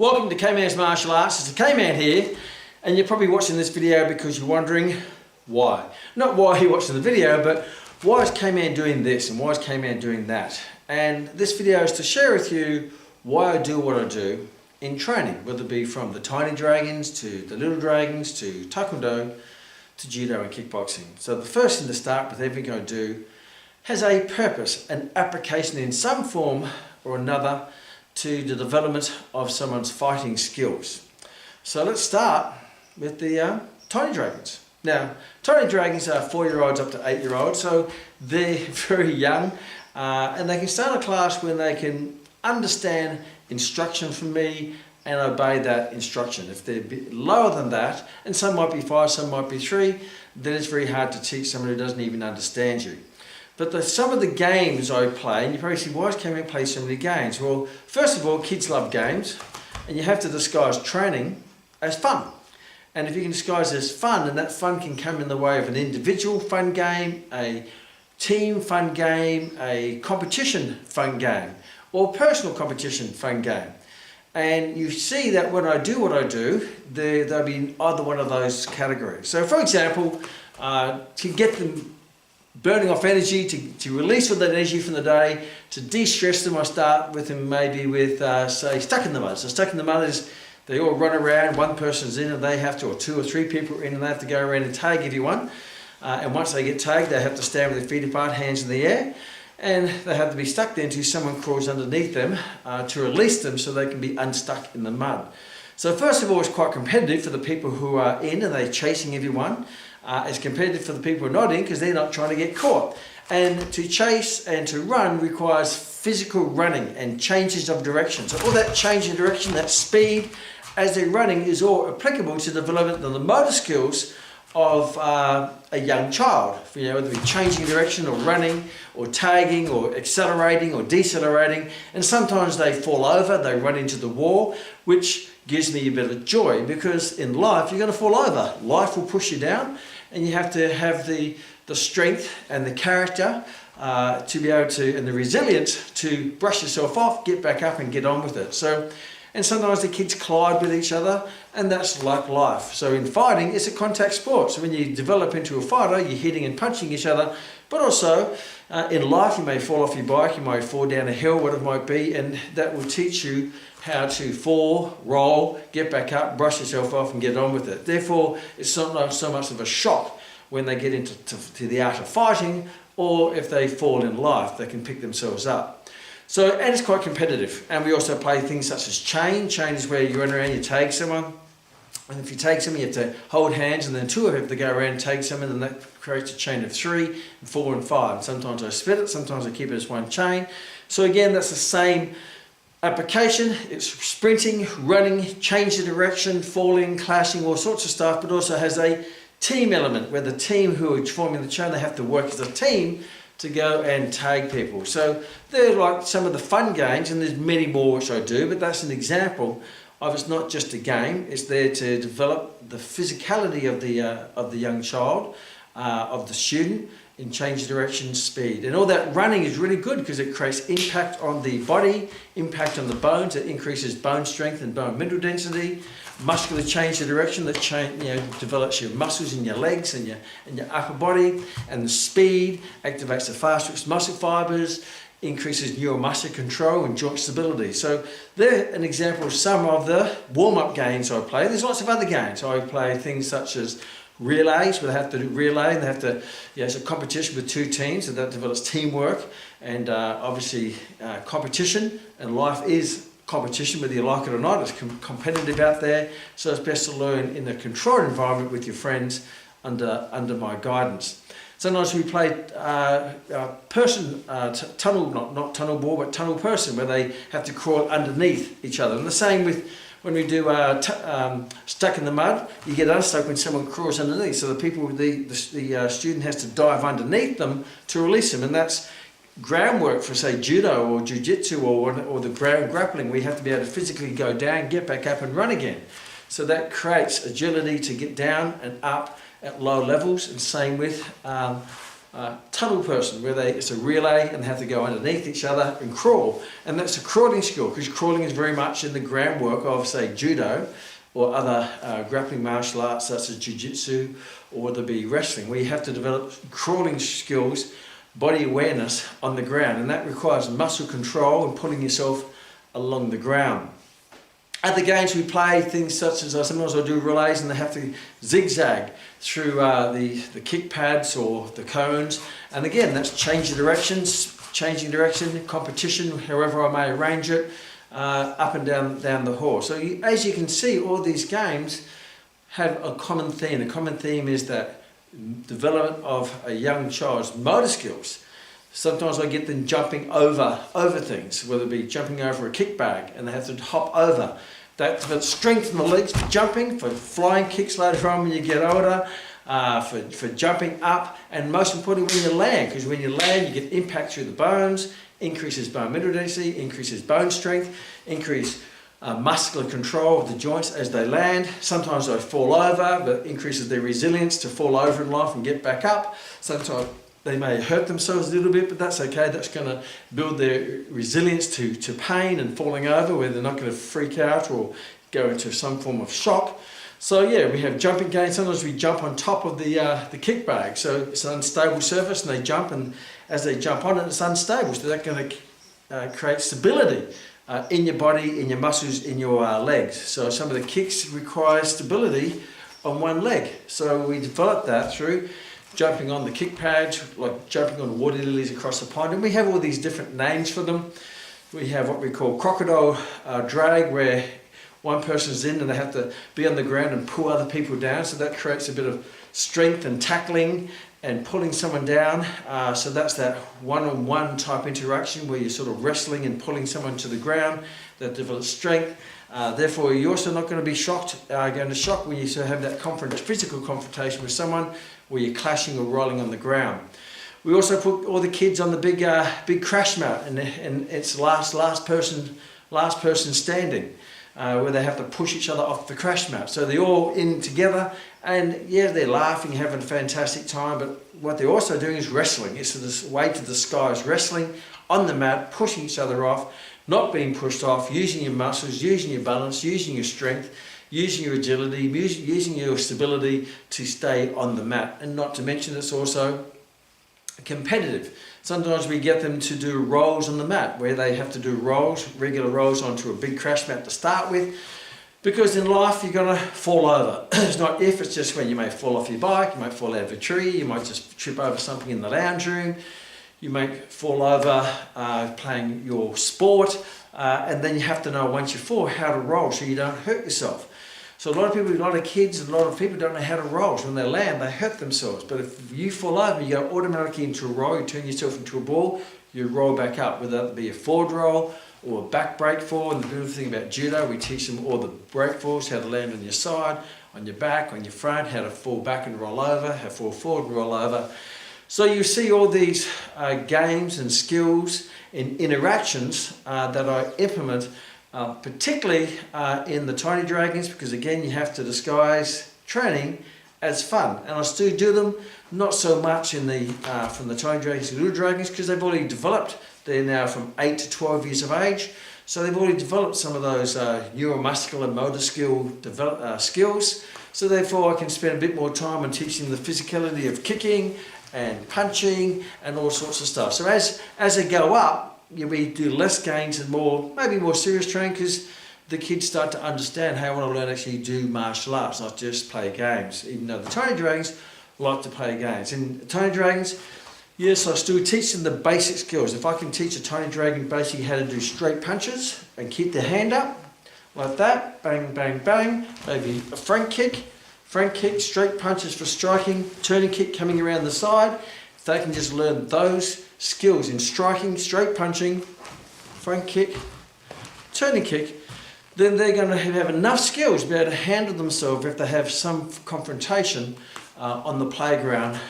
Welcome to KMANS Martial Arts. It's a Kman here, and you're probably watching this video because you're wondering why. Not why you're watching the video, but why is Kman doing this and why is Kman doing that? And this video is to share with you why I do what I do in training, whether it be from the tiny dragons to the little dragons to taekwondo to judo and kickboxing. So the first thing to start with everything I do has a purpose, an application in some form or another to the development of someone's fighting skills. So let's start with the tiny dragons. Now, tiny dragons are 4-year-olds up to 8-year-olds, so they're very young, and they can start a class when they can understand instruction from me and obey that instruction. If they're a bit lower than that, and some might be 5, some might be 3, then it's very hard to teach someone who doesn't even understand you. But some of the games I play, and you probably say, why does Kman play so many games? Well, first of all, kids love games, and you have to disguise training as fun. And if you can disguise it as fun, and that fun can come in the way of an individual fun game, a team fun game, a competition fun game, or personal competition fun game. And you see that when I do what I do, they'll be in either one of those categories. So for example, to get them burning off energy, to release all that energy from the day, to de-stress them, I start with them maybe with, say, stuck in the mud. So stuck in the mud is they all run around, one person's in and they have to, or 2 or 3 people are in and they have to go around and tag everyone. And once they get tagged, they have to stand with their feet apart, hands in the air, and they have to be stuck there until someone crawls underneath them to release them so they can be unstuck in the mud. So first of all, it's quite competitive for the people who are in and they're chasing everyone. It's competitive for the people who are not in because they're not trying to get caught. And to chase and to run requires physical running and changes of direction. So all that change in direction, that speed as they're running is all applicable to the development of the motor skills of a young child. You know, whether it be changing direction or running or tagging or accelerating or decelerating. And sometimes they fall over, they run into the wall, which gives me a bit of joy because in life you're going to fall over. Life will push you down and you have to have the strength and the character to be able to, and the resilience to brush yourself off, get back up and get on with it. So, and sometimes the kids collide with each other and that's like life. So in fighting, it's a contact sport. So when you develop into a fighter, you're hitting and punching each other, but also in life you may fall off your bike, you might fall down a hill, whatever it might be, and that will teach you how to fall, roll, get back up, brush yourself off and get on with it. Therefore, it's not so much of a shock when they get into the art of fighting, or if they fall in life, they can pick themselves up. So, and it's quite competitive. And we also play things such as chain. Chain is where you run around, you tag someone. And if you tag someone, you have to hold hands, and then 2 of you have to go around and tag someone, and that creates a chain of 3, and 4 and 5. Sometimes I split it, sometimes I keep it as one chain. So again, that's the same application. It's sprinting, running, change the direction, falling, clashing, all sorts of stuff, but also has a team element where the team who are forming the chain, they have to work as a team to go and tag people. So they're like some of the fun games, and there's many more which I do, but that's an example of it's not just a game, it's there to develop the physicality of the young child, of the student, in change direction, speed. And all that running is really good because it creates impact on the body, impact on the bones, it increases bone strength and bone mineral density, muscular change of direction that develops your muscles in your legs and your upper body, and the speed activates the fast-twitch muscle fibers, increases neuromuscular control and joint stability. So they're an example of some of the warm-up games I play. There's lots of other games. I play things such as relays, where they have to do relay, and they have to, it's a competition with 2 teams, and that develops teamwork, and obviously competition, and life is competition, whether you like it or not. It's competitive out there, so it's best to learn in a controlled environment with your friends under my guidance. Sometimes we play tunnel, not tunnel ball, but tunnel person, where they have to crawl underneath each other. And the same with when we do stuck in the mud, you get unstuck when someone crawls underneath. So the student has to dive underneath them to release them, and that's groundwork for, say, judo or jiu-jitsu or the ground grappling. We have to be able to physically go down, get back up and run again. So that creates agility to get down and up at low levels, and same with tunnel person, where it's a relay and they have to go underneath each other and crawl. And that's a crawling skill, because crawling is very much in the groundwork of, say, judo or other grappling martial arts such as jiu-jitsu, or whether it be wrestling, where you have to develop crawling skills, body awareness on the ground, and that requires muscle control and pulling yourself along the ground. At the games we play things such as, sometimes I do relays and they have to zigzag through the kick pads or the cones, and again that's changing direction, competition, however I may arrange it, up and down the hall. So as you can see, all these games have a common theme. The common theme is that development of a young child's motor skills. Sometimes I get them jumping over things, whether it be jumping over a kick bag and they have to hop over. That develops strength in the legs for jumping, for flying kicks later on when you get older, for jumping up, and most importantly when you land, because when you land you get impact through the bones, increases bone mineral density, increases bone strength, increase muscular control of the joints as they land. Sometimes they fall over, but increases their resilience to fall over in life and get back up. Sometimes they may hurt themselves a little bit, but that's okay. That's going to build their resilience to pain and falling over, where they're not going to freak out or go into some form of shock. So yeah, we have jumping games. Sometimes we jump on top of the kick bag. So it's an unstable surface and they jump, and as they jump on it, it's unstable. So that's going to create stability in your body, in your muscles, in your legs. So some of the kicks require stability on one leg. So we develop that through jumping on the kick pads, like jumping on water lilies across the pond, and we have all these different names for them. We have what we call crocodile drag, where one person's in and they have to be on the ground and pull other people down, so that creates a bit of strength and tackling and pulling someone down. So that's that one-on-one type interaction where you're sort of wrestling and pulling someone to the ground. That develops strength. Therefore, you're also not going to be going to shock when you sort of have that physical confrontation with someone where you're clashing or rolling on the ground. We also put all the kids on the big crash mat, and it's last person standing, where they have to push each other off the crash mat. So they're all in together, and yeah, they're laughing, having a fantastic time, but what they're also doing is wrestling. It's this way to disguise wrestling on the mat, pushing each other off, not being pushed off, using your muscles, using your balance, using your strength, using your agility, using your stability to stay on the mat. And not to mention it's also competitive. Sometimes we get them to do rolls on the mat, where they have to do regular rolls onto a big crash mat to start with, because in life you're going to fall over. It's not if, it's just when. You may fall off your bike, you might fall out of a tree, you might just trip over something in the lounge room, you might fall over playing your sport, and then you have to know once you fall how to roll so you don't hurt yourself. So a lot of people, a lot of kids, and a lot of people don't know how to roll. So when they land, they hurt themselves. But if you fall over, you go automatically into a roll, you turn yourself into a ball, you roll back up, whether that be a forward roll or a back break fall. And the beautiful thing about judo, we teach them all the break falls, how to land on your side, on your back, on your front, how to fall back and roll over, how to fall forward and roll over. So you see all these games and skills and interactions that I implement, particularly in the Tiny Dragons, because again you have to disguise training as fun, and I still do them, not so much in the from the Tiny Dragons to Little Dragons, because they've already developed. They're now from 8 to 12 years of age, so they've already developed some of those neuromuscular and motor skills, so therefore I can spend a bit more time on teaching the physicality of kicking and punching and all sorts of stuff. So as they go up, we do less gains and maybe more serious training, because the kids start to understand how I want to learn actually do martial arts, not just play games, even though the Tiny Dragons like to play games. In Tiny Dragons, yes, I still teach them the basic skills. If I can teach a Tiny Dragon basically how to do straight punches and keep their hand up like that, bang, bang, bang, maybe a front kick, straight punches for striking, turning kick coming around the side. If they can just learn those skills in striking, straight punching, front kick, turning kick, then they're going to have enough skills to be able to handle themselves if they have some confrontation on the playground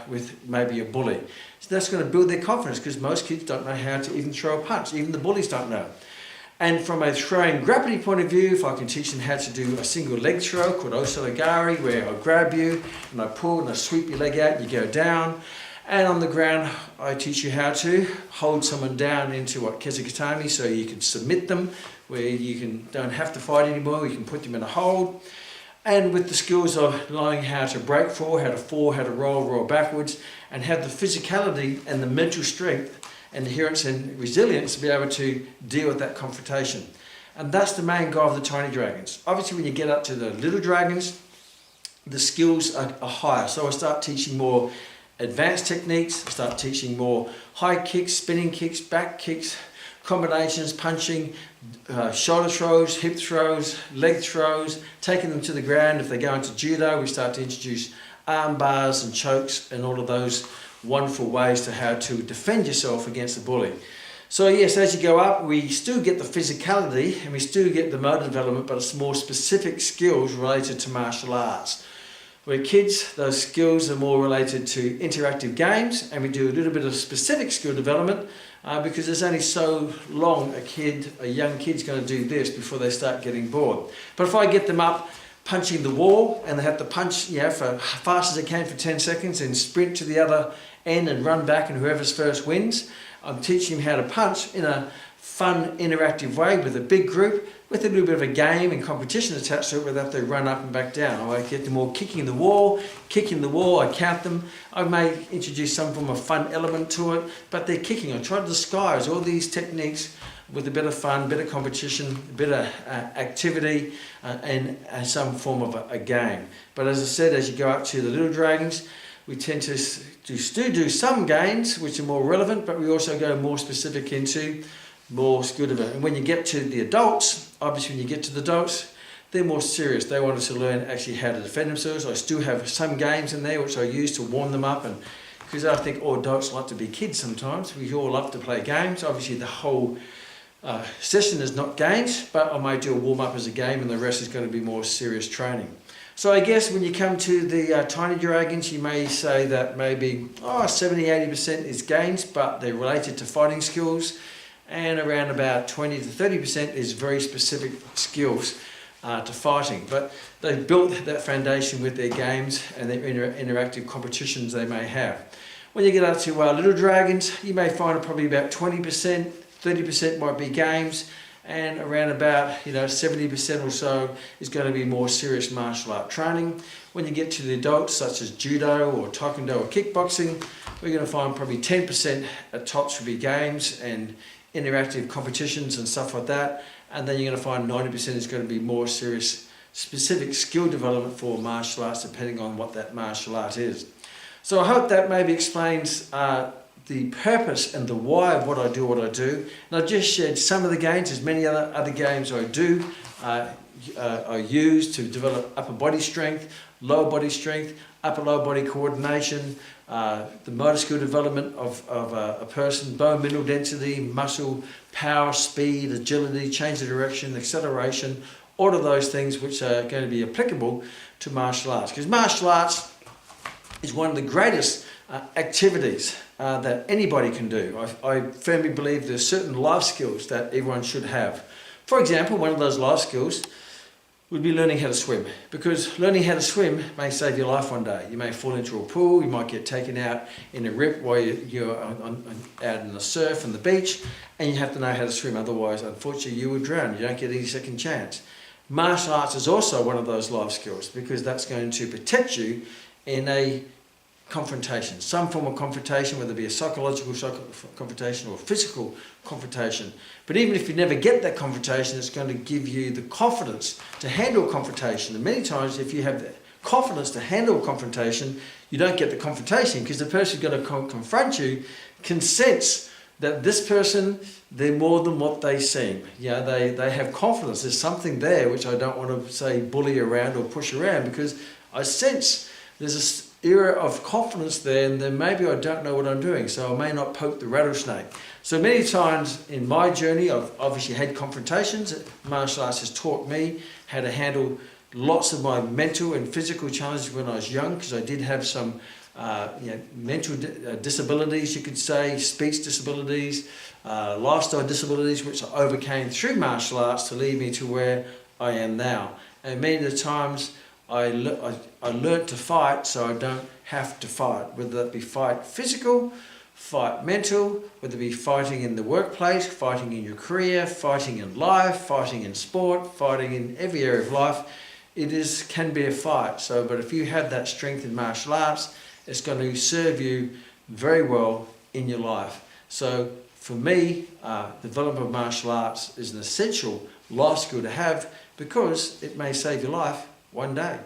with maybe a bully. So that's going to build their confidence, because most kids don't know how to even throw a punch. Even the bullies don't know. And from a throwing grappling point of view, if I can teach them how to do a single leg throw called osalagari, where I grab you and I pull and I sweep your leg out, you go down. And on the ground, I teach you how to hold someone down into what kezakatami, so you can submit them, where you don't have to fight anymore, you can put them in a hold. And with the skills of learning how to break fall, how to roll backwards, and have the physicality and the mental strength and adherence and resilience to be able to deal with that confrontation. And that's the main goal of the tiny dragons. Obviously, when you get up to the little dragons, the skills are higher. So I start teaching more advanced techniques, I start teaching more high kicks, spinning kicks, back kicks, combinations, punching, shoulder throws, hip throws, leg throws, taking them to the ground. If they go into judo, we start to introduce arm bars and chokes and all of those wonderful ways to how to defend yourself against a bully. So yes, as you go up, we still get the physicality and we still get the motor development, but it's more specific skills related to martial arts. Where kids, those skills are more related to interactive games, and we do a little bit of specific skill development because there's only so long a young kid's going to do this before they start getting bored. But if I get them up punching the wall and they have to punch for fast as they can for 10 seconds and sprint to the other end and run back, and whoever's first wins, I'm teaching them how to punch in a fun, interactive way with a big group, with a little bit of a game and competition attached to it, where they have to run up and back down. I get them all kicking the wall, I count them. I may introduce some form of fun element to it, but they're kicking. I try to disguise all these techniques with a bit of fun, bit of competition, a bit of activity, and some form of a game. But as I said, as you go up to the little dragons, we tend to do some games which are more relevant, but we also go more specific into more skill development. And when you get to the adults, obviously when you get to the adults, they're more serious. They want us to learn actually how to defend themselves. I still have some games in there which I use to warm them up, and because I think all adults like to be kids sometimes. We all love to play games. Obviously the whole session is not games, but I might do a warm up as a game, and the rest is going to be more serious training. So I guess when you come to the tiny dragons, you may say that maybe 70-80% is games, but they're related to fighting skills, and around about 20 to 30% is very specific skills to fighting. But they've built that foundation with their games and their interactive competitions they may have. When you get up to little dragons, you may find probably about 20%, 30% might be games, and around about 70% or so is going to be more serious martial art training. When you get to the adults, such as judo or taekwondo or kickboxing, we're going to find probably 10% at tops will be games and interactive competitions and stuff like that, and then you're going to find 90% is going to be more serious specific skill development for martial arts, depending on what that martial art is. So I hope that maybe explains the purpose and the why of what I do. And I've just shared some of the games. There's many other games I do. I use to develop upper body strength, lower body strength, upper lower body coordination, the motor skill development of a person, bone mineral density, muscle, power, speed, agility, change of direction, acceleration, all of those things which are going to be applicable to martial arts. Because martial arts is one of the greatest activities that anybody can do. I firmly believe there's certain life skills that everyone should have. For example, one of those life skills would be learning how to swim, because learning how to swim may save your life one day. You may fall into a pool, you might get taken out in a rip while you're out in the surf on the beach, and you have to know how to swim, otherwise unfortunately you will drown. You don't get any second chance. Martial arts is also one of those life skills, because that's going to protect you in a confrontation, some form of confrontation, whether it be a psychological confrontation or a physical confrontation. But even if you never get that confrontation, it's going to give you the confidence to handle a confrontation. And many times, if you have the confidence to handle a confrontation, you don't get the confrontation, because the person who's going to confront you can sense that this person, they're more than what they seem. They have confidence. There's something there which I don't want to say bully around or push around, because I sense there's this era of confidence there, and then maybe I don't know what I'm doing, so I may not poke the rattlesnake. So many times in my journey, I've obviously had confrontations. Martial arts has taught me how to handle lots of my mental and physical challenges when I was young, because I did have some mental disabilities, you could say, speech disabilities, lifestyle disabilities, which I overcame through martial arts to lead me to where I am now. And many of the times I learnt to fight so I don't have to fight, whether that be fight physical, fight mental, whether it be fighting in the workplace, fighting in your career, fighting in life, fighting in sport, fighting in every area of life. Can be a fight. So, but if you have that strength in martial arts, it's going to serve you very well in your life. So for me, development of martial arts is an essential life skill to have, because it may save your life one day.